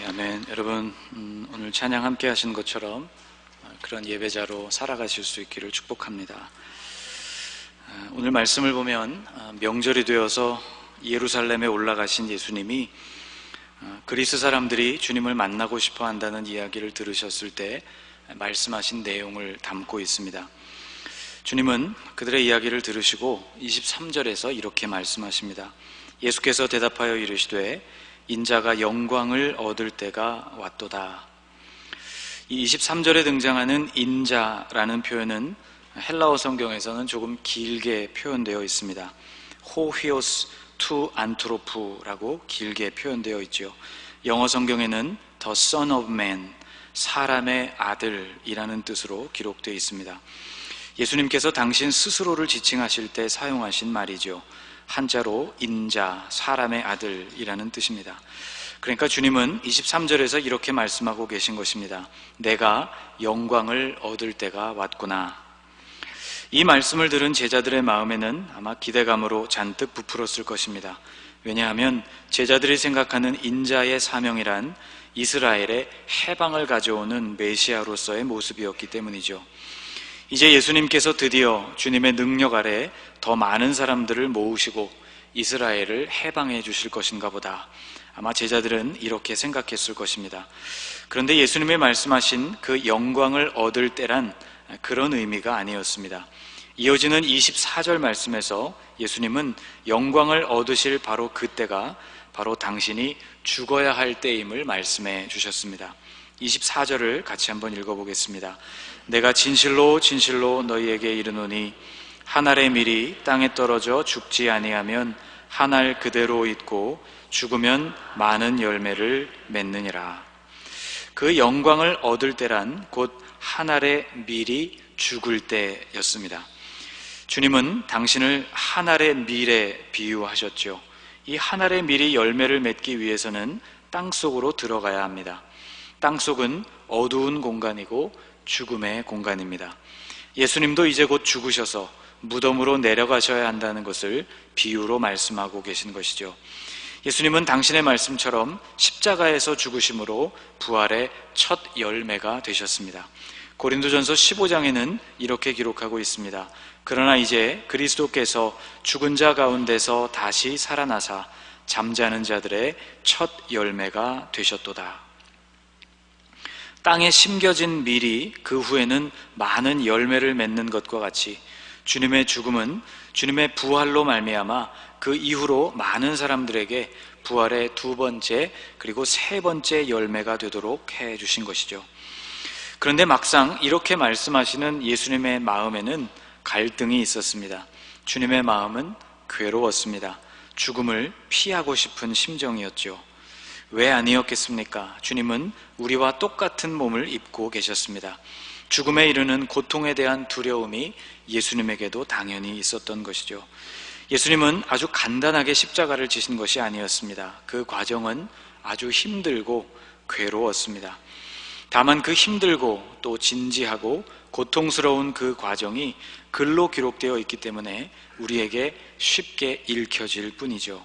아멘. 여러분, 오늘 찬양 함께 하신 것처럼 그런 예배자로 살아가실 수 있기를 축복합니다. 오늘 말씀을 보면 명절이 되어서 예루살렘에 올라가신 예수님이 그리스 사람들이 주님을 만나고 싶어 한다는 이야기를 들으셨을 때 말씀하신 내용을 담고 있습니다. 주님은 그들의 이야기를 들으시고 23절에서 이렇게 말씀하십니다. 예수께서 대답하여 이르시되 인자가 영광을 얻을 때가 왔도다. 이 23절에 등장하는 인자라는 표현은 헬라어 성경에서는 조금 길게 표현되어 있습니다. 호휘오스 투 안트로프라고 길게 표현되어 있죠. 영어 성경에는 The Son of Man, 사람의 아들이라는 뜻으로 기록되어 있습니다. 예수님께서 당신 스스로를 지칭하실 때 사용하신 말이죠. 한자로 인자, 사람의 아들이라는 뜻입니다. 그러니까 주님은 23절에서 이렇게 말씀하고 계신 것입니다. 내가 영광을 얻을 때가 왔구나. 이 말씀을 들은 제자들의 마음에는 아마 기대감으로 잔뜩 부풀었을 것입니다. 왜냐하면 제자들이 생각하는 인자의 사명이란 이스라엘의 해방을 가져오는 메시아로서의 모습이었기 때문이죠. 이제 예수님께서 드디어 주님의 능력 아래 더 많은 사람들을 모으시고 이스라엘을 해방해 주실 것인가 보다. 아마 제자들은 이렇게 생각했을 것입니다. 그런데 예수님이 말씀하신 그 영광을 얻을 때란 그런 의미가 아니었습니다. 이어지는 24절 말씀에서 예수님은 영광을 얻으실 바로 그때가 바로 당신이 죽어야 할 때임을 말씀해 주셨습니다. 24절을 같이 한번 읽어보겠습니다. 내가 진실로 진실로 너희에게 이르노니 한 알의 밀이 땅에 떨어져 죽지 아니하면 한 알 그대로 있고 죽으면 많은 열매를 맺느니라. 그 영광을 얻을 때란 곧 한 알의 밀이 죽을 때였습니다. 주님은 당신을 한 알의 밀에 비유하셨죠. 이 한 알의 밀이 열매를 맺기 위해서는 땅속으로 들어가야 합니다. 땅속은 어두운 공간이고 죽음의 공간입니다. 예수님도 이제 곧 죽으셔서 무덤으로 내려가셔야 한다는 것을 비유로 말씀하고 계신 것이죠. 예수님은 당신의 말씀처럼 십자가에서 죽으심으로 부활의 첫 열매가 되셨습니다. 고린도전서 15장에는 이렇게 기록하고 있습니다. 그러나 이제 그리스도께서 죽은 자 가운데서 다시 살아나사 잠자는 자들의 첫 열매가 되셨도다. 땅에 심겨진 밀이 그 후에는 많은 열매를 맺는 것과 같이 주님의 죽음은 주님의 부활로 말미암아 그 이후로 많은 사람들에게 부활의 두 번째 그리고 세 번째 열매가 되도록 해주신 것이죠. 그런데 막상 이렇게 말씀하시는 예수님의 마음에는 갈등이 있었습니다. 주님의 마음은 괴로웠습니다. 죽음을 피하고 싶은 심정이었죠. 왜 아니었겠습니까? 주님은 우리와 똑같은 몸을 입고 계셨습니다. 죽음에 이르는 고통에 대한 두려움이 예수님에게도 당연히 있었던 것이죠. 예수님은 아주 간단하게 십자가를 지신 것이 아니었습니다. 그 과정은 아주 힘들고 괴로웠습니다. 다만 그 힘들고 또 진지하고 고통스러운 그 과정이 글로 기록되어 있기 때문에 우리에게 쉽게 읽혀질 뿐이죠.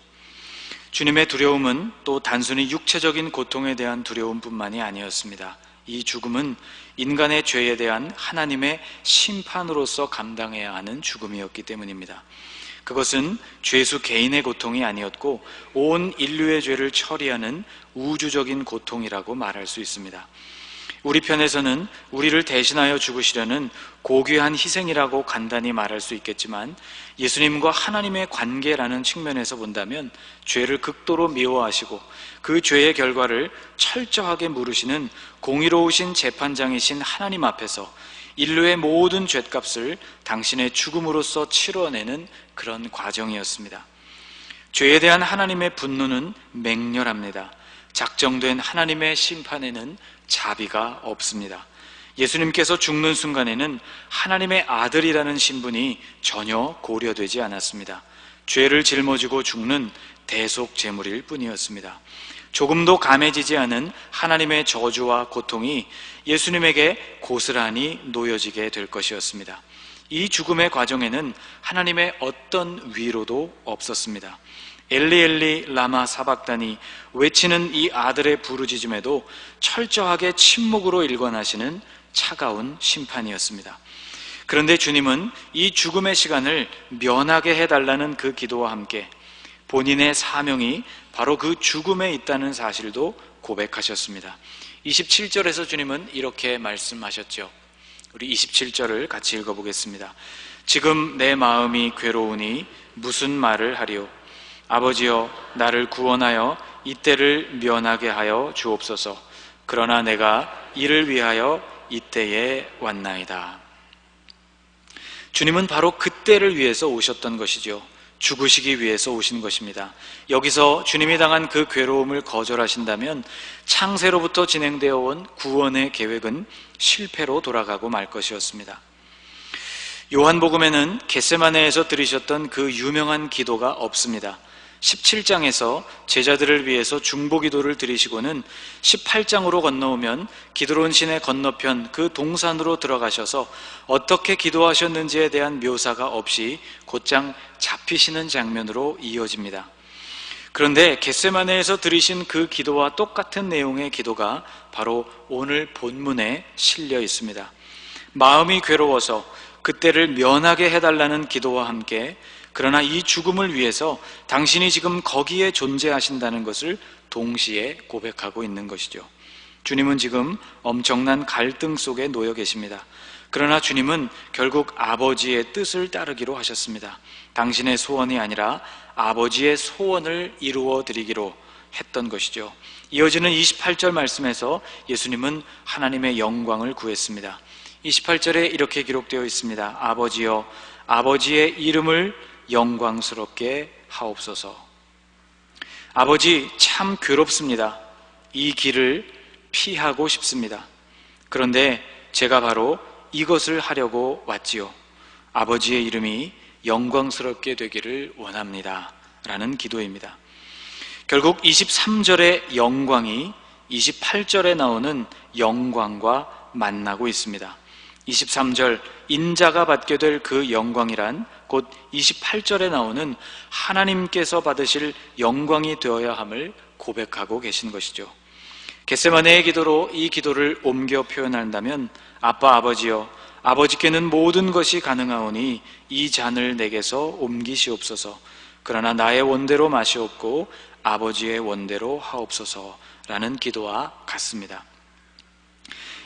주님의 두려움은 또 단순히 육체적인 고통에 대한 두려움뿐만이 아니었습니다. 이 죽음은 인간의 죄에 대한 하나님의 심판으로서 감당해야 하는 죽음이었기 때문입니다. 그것은 죄수 개인의 고통이 아니었고 온 인류의 죄를 처리하는 우주적인 고통이라고 말할 수 있습니다. 우리 편에서는 우리를 대신하여 죽으시려는 고귀한 희생이라고 간단히 말할 수 있겠지만 예수님과 하나님의 관계라는 측면에서 본다면 죄를 극도로 미워하시고 그 죄의 결과를 철저하게 물으시는 공의로우신 재판장이신 하나님 앞에서 인류의 모든 죗값을 당신의 죽음으로써 치러내는 그런 과정이었습니다. 죄에 대한 하나님의 분노는 맹렬합니다. 작정된 하나님의 심판에는 자비가 없습니다. 예수님께서 죽는 순간에는 하나님의 아들이라는 신분이 전혀 고려되지 않았습니다. 죄를 짊어지고 죽는 대속 제물일 뿐이었습니다. 조금도 감해지지 않은 하나님의 저주와 고통이 예수님에게 고스란히 놓여지게 될 것이었습니다. 이 죽음의 과정에는 하나님의 어떤 위로도 없었습니다. 엘리 엘리 라마 사박다니 외치는 이 아들의 부르짖음에도 철저하게 침묵으로 일관하시는 차가운 심판이었습니다. 그런데 주님은 이 죽음의 시간을 면하게 해달라는 그 기도와 함께 본인의 사명이 바로 그 죽음에 있다는 사실도 고백하셨습니다. 27절에서 주님은 이렇게 말씀하셨죠. 우리 27절을 같이 읽어보겠습니다. 지금 내 마음이 괴로우니 무슨 말을 하리요? 아버지여, 나를 구원하여 이때를 면하게 하여 주옵소서. 그러나 내가 이를 위하여 이때에 왔나이다. 주님은 바로 그때를 위해서 오셨던 것이죠. 죽으시기 위해서 오신 것입니다. 여기서 주님이 당한 그 괴로움을 거절하신다면 창세로부터 진행되어 온 구원의 계획은 실패로 돌아가고 말 것이었습니다. 요한복음에는 겟세마네에서 드리셨던 그 유명한 기도가 없습니다. 17장에서 제자들을 위해서 중보기도를 드리시고는 18장으로 건너오면 기드론 시내 건너편 그 동산으로 들어가셔서 어떻게 기도하셨는지에 대한 묘사가 없이 곧장 잡히시는 장면으로 이어집니다. 그런데 겟세마네에서 드리신 그 기도와 똑같은 내용의 기도가 바로 오늘 본문에 실려 있습니다. 마음이 괴로워서 그때를 면하게 해달라는 기도와 함께 그러나 이 죽음을 위해서 당신이 지금 거기에 존재하신다는 것을 동시에 고백하고 있는 것이죠. 주님은 지금 엄청난 갈등 속에 놓여 계십니다. 그러나 주님은 결국 아버지의 뜻을 따르기로 하셨습니다. 당신의 소원이 아니라 아버지의 소원을 이루어 드리기로 했던 것이죠. 이어지는 28절 말씀에서 예수님은 하나님의 영광을 구했습니다. 28절에 이렇게 기록되어 있습니다. 아버지여, 아버지의 이름을 영광스럽게 하옵소서. 아버지, 참 괴롭습니다. 이 길을 피하고 싶습니다. 그런데 제가 바로 이것을 하려고 왔지요. 아버지의 이름이 영광스럽게 되기를 원합니다. 라는 기도입니다. 결국 23절의 영광이 28절에 나오는 영광과 만나고 있습니다. 23절 인자가 받게 될 그 영광이란 곧 28절에 나오는 하나님께서 받으실 영광이 되어야 함을 고백하고 계신 것이죠. 겟세마네의 기도로 이 기도를 옮겨 표현한다면 아빠 아버지여, 아버지께는 모든 것이 가능하오니 이 잔을 내게서 옮기시옵소서. 그러나 나의 원대로 마시옵고 아버지의 원대로 하옵소서. 라는 기도와 같습니다.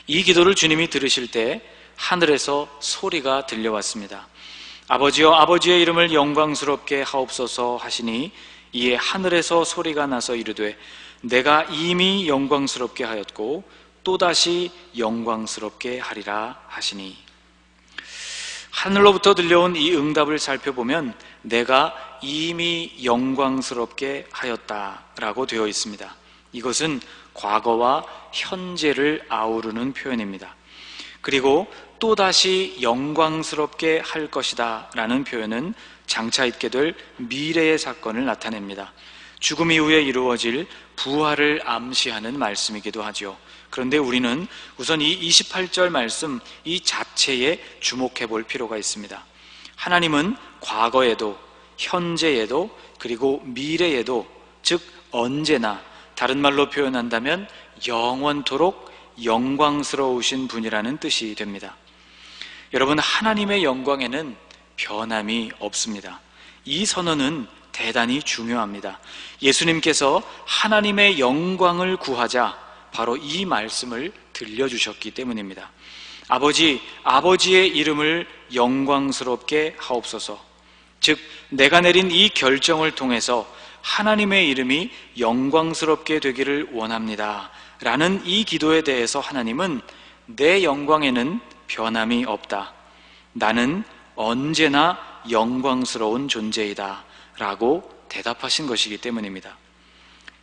이 기도를 주님이 들으실 때 하늘에서 소리가 들려왔습니다. 아버지여, 아버지의 이름을 영광스럽게 하옵소서 하시니 이에 하늘에서 소리가 나서 이르되 내가 이미 영광스럽게 하였고 또다시 영광스럽게 하리라 하시니. 하늘로부터 들려온 이 응답을 살펴보면 내가 이미 영광스럽게 하였다라고 되어 있습니다. 이것은 과거와 현재를 아우르는 표현입니다. 그리고 또다시 영광스럽게 할 것이다 라는 표현은 장차 있게 될 미래의 사건을 나타냅니다. 죽음 이후에 이루어질 부활을 암시하는 말씀이기도 하죠. 그런데 우리는 우선 이 28절 말씀 이 자체에 주목해 볼 필요가 있습니다. 하나님은 과거에도 현재에도 그리고 미래에도 즉 언제나 다른 말로 표현한다면 영원토록 영광스러우신 분이라는 뜻이 됩니다. 여러분, 하나님의 영광에는 변함이 없습니다. 이 선언은 대단히 중요합니다. 예수님께서 하나님의 영광을 구하자 바로 이 말씀을 들려주셨기 때문입니다. 아버지, 아버지의 이름을 영광스럽게 하옵소서. 즉 내가 내린 이 결정을 통해서 하나님의 이름이 영광스럽게 되기를 원합니다 라는 이 기도에 대해서 하나님은 내 영광에는 변함이 없다. 나는 언제나 영광스러운 존재이다 라고 대답하신 것이기 때문입니다.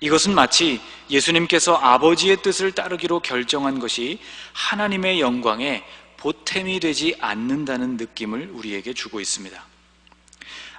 이것은 마치 예수님께서 아버지의 뜻을 따르기로 결정한 것이 하나님의 영광에 보탬이 되지 않는다는 느낌을 우리에게 주고 있습니다.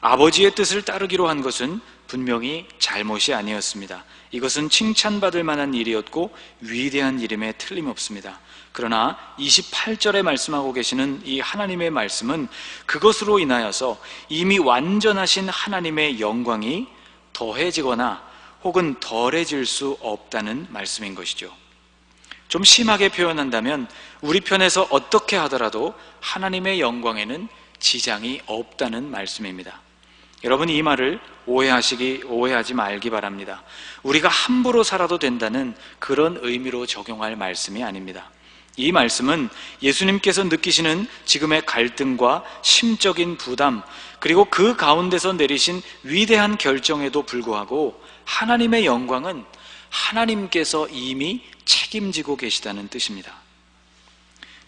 아버지의 뜻을 따르기로 한 것은 분명히 잘못이 아니었습니다. 이것은 칭찬받을 만한 일이었고 위대한 일임에 틀림없습니다. 그러나 28절에 말씀하고 계시는 이 하나님의 말씀은 그것으로 인하여서 이미 완전하신 하나님의 영광이 더해지거나 혹은 덜해질 수 없다는 말씀인 것이죠. 좀 심하게 표현한다면 우리 편에서 어떻게 하더라도 하나님의 영광에는 지장이 없다는 말씀입니다. 여러분, 이 말을 오해하지 말기 바랍니다. 우리가 함부로 살아도 된다는 그런 의미로 적용할 말씀이 아닙니다. 이 말씀은 예수님께서 느끼시는 지금의 갈등과 심적인 부담, 그리고 그 가운데서 내리신 위대한 결정에도 불구하고 하나님의 영광은 하나님께서 이미 책임지고 계시다는 뜻입니다.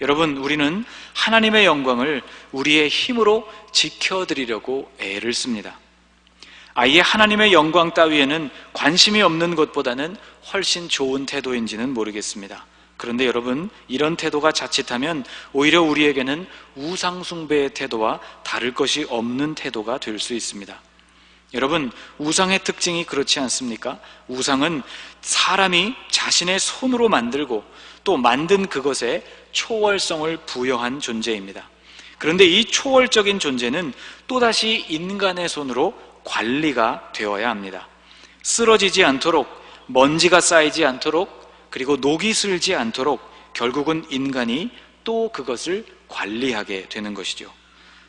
여러분, 우리는 하나님의 영광을 우리의 힘으로 지켜드리려고 애를 씁니다. 아예 하나님의 영광 따위에는 관심이 없는 것보다는 훨씬 좋은 태도인지는 모르겠습니다. 그런데 여러분, 이런 태도가 자칫하면 오히려 우리에게는 우상숭배의 태도와 다를 것이 없는 태도가 될 수 있습니다. 여러분, 우상의 특징이 그렇지 않습니까? 우상은 사람이 자신의 손으로 만들고 또 만든 그것에 초월성을 부여한 존재입니다. 그런데 이 초월적인 존재는 또다시 인간의 손으로 관리가 되어야 합니다. 쓰러지지 않도록, 먼지가 쌓이지 않도록, 그리고 녹이 슬지 않도록 결국은 인간이 또 그것을 관리하게 되는 것이죠.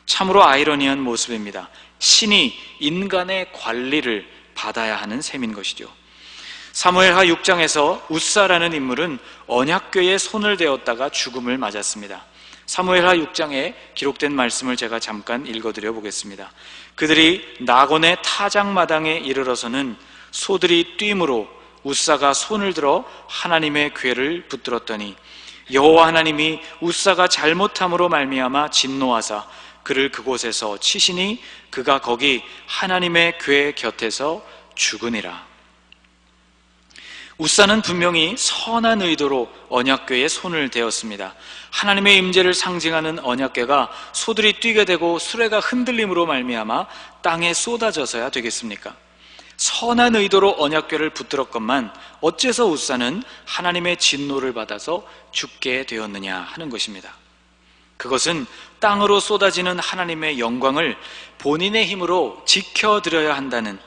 참으로 아이러니한 모습입니다. 신이 인간의 관리를 받아야 하는 셈인 것이죠. 사무엘하 6장에서 웃사라는 인물은 언약궤에 손을 대었다가 죽음을 맞았습니다. 사무엘하 6장에 기록된 말씀을 제가 잠깐 읽어드려 보겠습니다. 그들이 나곤의 타작마당에 이르러서는 소들이 뛰므로 웃사가 손을 들어 하나님의 궤를 붙들었더니 여호와 하나님이 웃사가 잘못함으로 말미암아 진노하사 그를 그곳에서 치시니 그가 거기 하나님의 궤 곁에서 죽으니라. 웃사는 분명히 선한 의도로 언약궤에 손을 대었습니다. 하나님의 임재를 상징하는 언약궤가 소들이 뛰게 되고 수레가 흔들림으로 말미암아 땅에 쏟아져서야 되겠습니까? 선한 의도로 언약궤를 붙들었건만 어째서 웃사는 하나님의 진노를 받아서 죽게 되었느냐 하는 것입니다. 그것은 땅으로 쏟아지는 하나님의 영광을 본인의 힘으로 지켜드려야 한다는,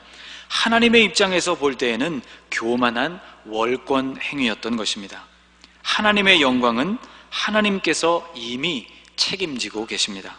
하나님의 입장에서 볼 때에는 교만한 월권 행위였던 것입니다. 하나님의 영광은 하나님께서 이미 책임지고 계십니다.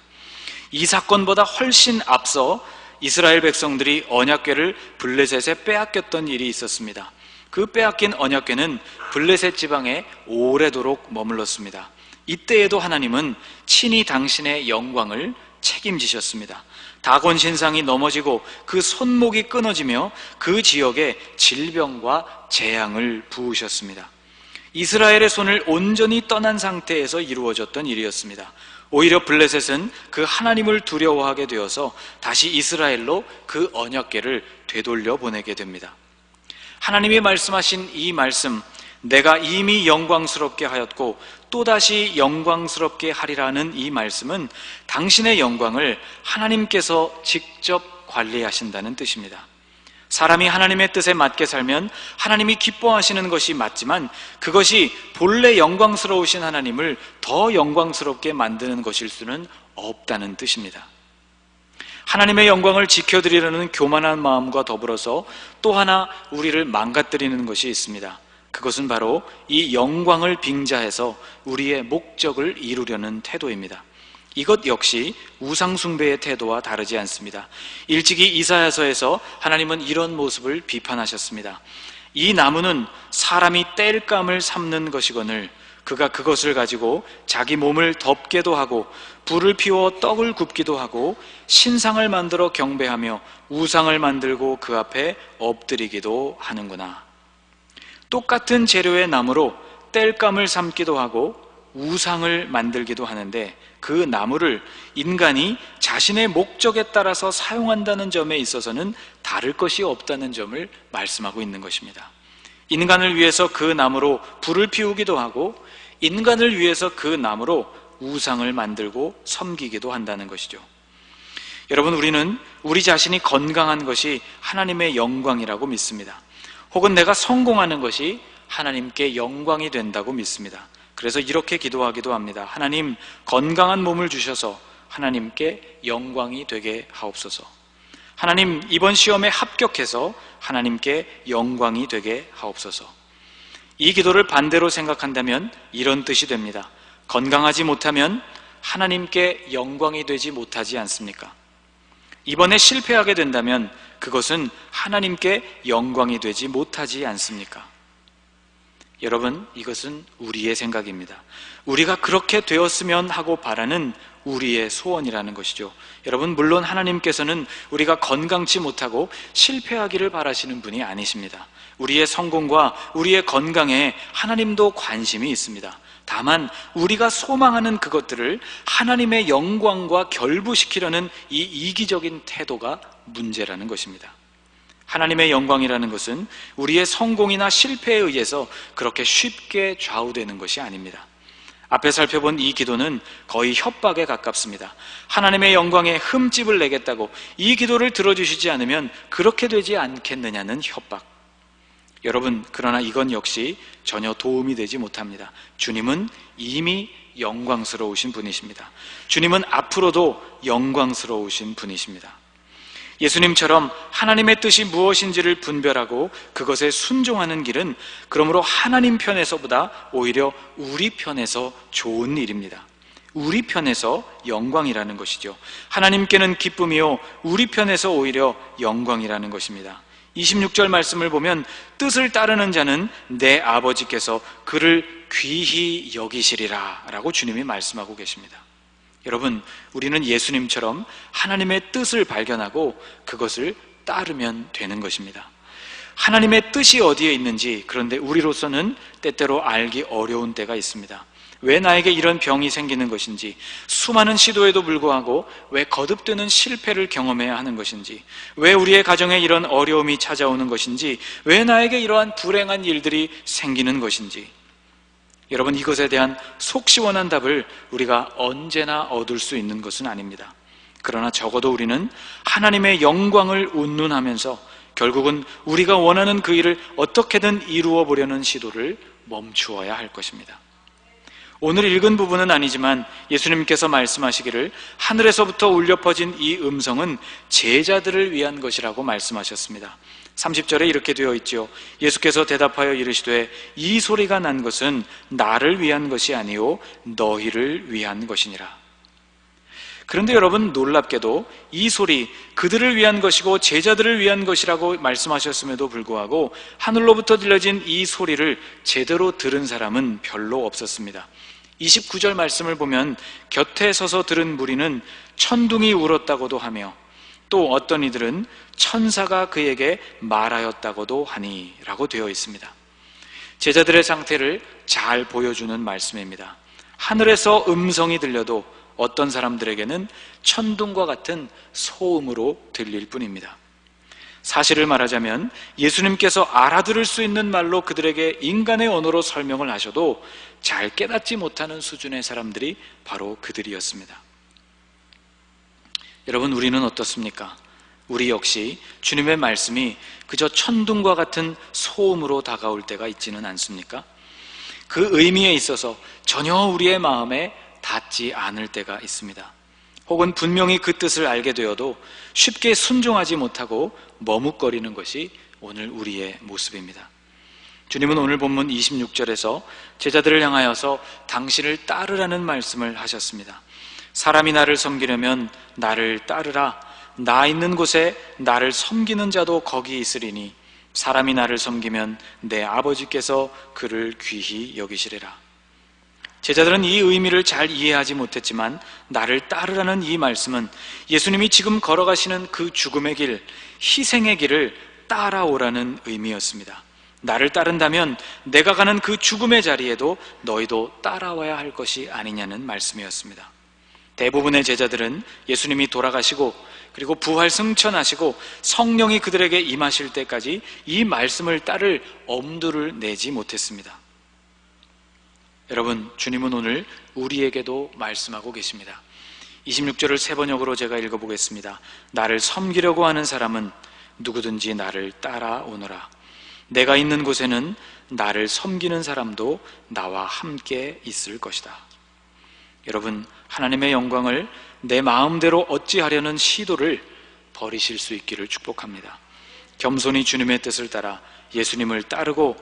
이 사건보다 훨씬 앞서 이스라엘 백성들이 언약궤를 블레셋에 빼앗겼던 일이 있었습니다. 그 빼앗긴 언약궤는 블레셋 지방에 오래도록 머물렀습니다. 이때에도 하나님은 친히 당신의 영광을 책임지셨습니다. 다곤 신상이 넘어지고 그 손목이 끊어지며 그 지역에 질병과 재앙을 부으셨습니다. 이스라엘의 손을 온전히 떠난 상태에서 이루어졌던 일이었습니다. 오히려 블레셋은 그 하나님을 두려워하게 되어서 다시 이스라엘로 그 언약궤를 되돌려 보내게 됩니다. 하나님이 말씀하신 이 말씀, 내가 이미 영광스럽게 하였고 또다시 영광스럽게 하리라는 이 말씀은 당신의 영광을 하나님께서 직접 관리하신다는 뜻입니다. 사람이 하나님의 뜻에 맞게 살면 하나님이 기뻐하시는 것이 맞지만 그것이 본래 영광스러우신 하나님을 더 영광스럽게 만드는 것일 수는 없다는 뜻입니다. 하나님의 영광을 지켜드리려는 교만한 마음과 더불어서 또 하나 우리를 망가뜨리는 것이 있습니다. 그것은 바로 이 영광을 빙자해서 우리의 목적을 이루려는 태도입니다. 이것 역시 우상숭배의 태도와 다르지 않습니다. 일찍이 이사야서에서 하나님은 이런 모습을 비판하셨습니다. 이 나무는 사람이 땔감을 삼는 것이거늘 그가 그것을 가지고 자기 몸을 덮게도 하고 불을 피워 떡을 굽기도 하고 신상을 만들어 경배하며 우상을 만들고 그 앞에 엎드리기도 하는구나. 똑같은 재료의 나무로 땔감을 삶기도 하고 우상을 만들기도 하는데 그 나무를 인간이 자신의 목적에 따라서 사용한다는 점에 있어서는 다를 것이 없다는 점을 말씀하고 있는 것입니다. 인간을 위해서 그 나무로 불을 피우기도 하고 인간을 위해서 그 나무로 우상을 만들고 섬기기도 한다는 것이죠. 여러분, 우리는 우리 자신이 건강한 것이 하나님의 영광이라고 믿습니다. 혹은 내가 성공하는 것이 하나님께 영광이 된다고 믿습니다. 그래서 이렇게 기도하기도 합니다. 하나님, 건강한 몸을 주셔서 하나님께 영광이 되게 하옵소서. 하나님, 이번 시험에 합격해서 하나님께 영광이 되게 하옵소서. 이 기도를 반대로 생각한다면 이런 뜻이 됩니다. 건강하지 못하면 하나님께 영광이 되지 못하지 않습니까? 이번에 실패하게 된다면 그것은 하나님께 영광이 되지 못하지 않습니까? 여러분, 이것은 우리의 생각입니다. 우리가 그렇게 되었으면 하고 바라는 우리의 소원이라는 것이죠. 여러분, 물론 하나님께서는 우리가 건강치 못하고 실패하기를 바라시는 분이 아니십니다. 우리의 성공과 우리의 건강에 하나님도 관심이 있습니다. 다만 우리가 소망하는 그것들을 하나님의 영광과 결부시키려는 이 이기적인 태도가 문제라는 것입니다. 하나님의 영광이라는 것은 우리의 성공이나 실패에 의해서 그렇게 쉽게 좌우되는 것이 아닙니다. 앞에 살펴본 이 기도는 거의 협박에 가깝습니다. 하나님의 영광에 흠집을 내겠다고 이 기도를 들어주시지 않으면 그렇게 되지 않겠느냐는 협박. 여러분, 그러나 이건 역시 전혀 도움이 되지 못합니다. 주님은 이미 영광스러우신 분이십니다. 주님은 앞으로도 영광스러우신 분이십니다. 예수님처럼 하나님의 뜻이 무엇인지를 분별하고 그것에 순종하는 길은 그러므로 하나님 편에서보다 오히려 우리 편에서 좋은 일입니다. 우리 편에서 영광이라는 것이죠. 하나님께는 기쁨이요 우리 편에서 오히려 영광이라는 것입니다. 26절 말씀을 보면 뜻을 따르는 자는 내 아버지께서 그를 귀히 여기시리라 라고 주님이 말씀하고 계십니다. 여러분, 우리는 예수님처럼 하나님의 뜻을 발견하고 그것을 따르면 되는 것입니다. 하나님의 뜻이 어디에 있는지, 그런데 우리로서는 때때로 알기 어려운 때가 있습니다. 왜 나에게 이런 병이 생기는 것인지, 수많은 시도에도 불구하고 왜 거듭되는 실패를 경험해야 하는 것인지, 왜 우리의 가정에 이런 어려움이 찾아오는 것인지, 왜 나에게 이러한 불행한 일들이 생기는 것인지, 여러분, 이것에 대한 속 시원한 답을 우리가 언제나 얻을 수 있는 것은 아닙니다. 그러나 적어도 우리는 하나님의 영광을 운운하면서 결국은 우리가 원하는 그 일을 어떻게든 이루어 보려는 시도를 멈추어야 할 것입니다. 오늘 읽은 부분은 아니지만 예수님께서 말씀하시기를 하늘에서부터 울려 퍼진 이 음성은 제자들을 위한 것이라고 말씀하셨습니다. 30절에 이렇게 되어 있죠. 예수께서 대답하여 이르시되 이 소리가 난 것은 나를 위한 것이 아니요 너희를 위한 것이니라. 그런데 여러분, 놀랍게도 이 소리, 그들을 위한 것이고 제자들을 위한 것이라고 말씀하셨음에도 불구하고 하늘로부터 들려진 이 소리를 제대로 들은 사람은 별로 없었습니다. 29절 말씀을 보면 곁에 서서 들은 무리는 천둥이 울었다고도 하며 또 어떤 이들은 천사가 그에게 말하였다고도 하니 라고 되어 있습니다. 제자들의 상태를 잘 보여주는 말씀입니다. 하늘에서 음성이 들려도 어떤 사람들에게는 천둥과 같은 소음으로 들릴 뿐입니다. 사실을 말하자면 예수님께서 알아들을 수 있는 말로 그들에게 인간의 언어로 설명을 하셔도 잘 깨닫지 못하는 수준의 사람들이 바로 그들이었습니다. 여러분, 우리는 어떻습니까? 우리 역시 주님의 말씀이 그저 천둥과 같은 소음으로 다가올 때가 있지는 않습니까? 그 의미에 있어서 전혀 우리의 마음에 닿지 않을 때가 있습니다. 혹은 분명히 그 뜻을 알게 되어도 쉽게 순종하지 못하고 머뭇거리는 것이 오늘 우리의 모습입니다. 주님은 오늘 본문 26절에서 제자들을 향하여서 당신을 따르라는 말씀을 하셨습니다. 사람이 나를 섬기려면 나를 따르라. 나 있는 곳에 나를 섬기는 자도 거기 있으리니 사람이 나를 섬기면 내 아버지께서 그를 귀히 여기시리라. 제자들은 이 의미를 잘 이해하지 못했지만 나를 따르라는 이 말씀은 예수님이 지금 걸어가시는 그 죽음의 길, 희생의 길을 따라오라는 의미였습니다. 나를 따른다면 내가 가는 그 죽음의 자리에도 너희도 따라와야 할 것이 아니냐는 말씀이었습니다. 대부분의 제자들은 예수님이 돌아가시고 그리고 부활 승천하시고 성령이 그들에게 임하실 때까지 이 말씀을 따를 엄두를 내지 못했습니다. 여러분, 주님은 오늘 우리에게도 말씀하고 계십니다. 26절을 세 번역으로 제가 읽어보겠습니다. 나를 섬기려고 하는 사람은 누구든지 나를 따라오너라. 내가 있는 곳에는 나를 섬기는 사람도 나와 함께 있을 것이다. 여러분, 하나님의 영광을 내 마음대로 어찌하려는 시도를 버리실 수 있기를 축복합니다. 겸손히 주님의 뜻을 따라 예수님을 따르고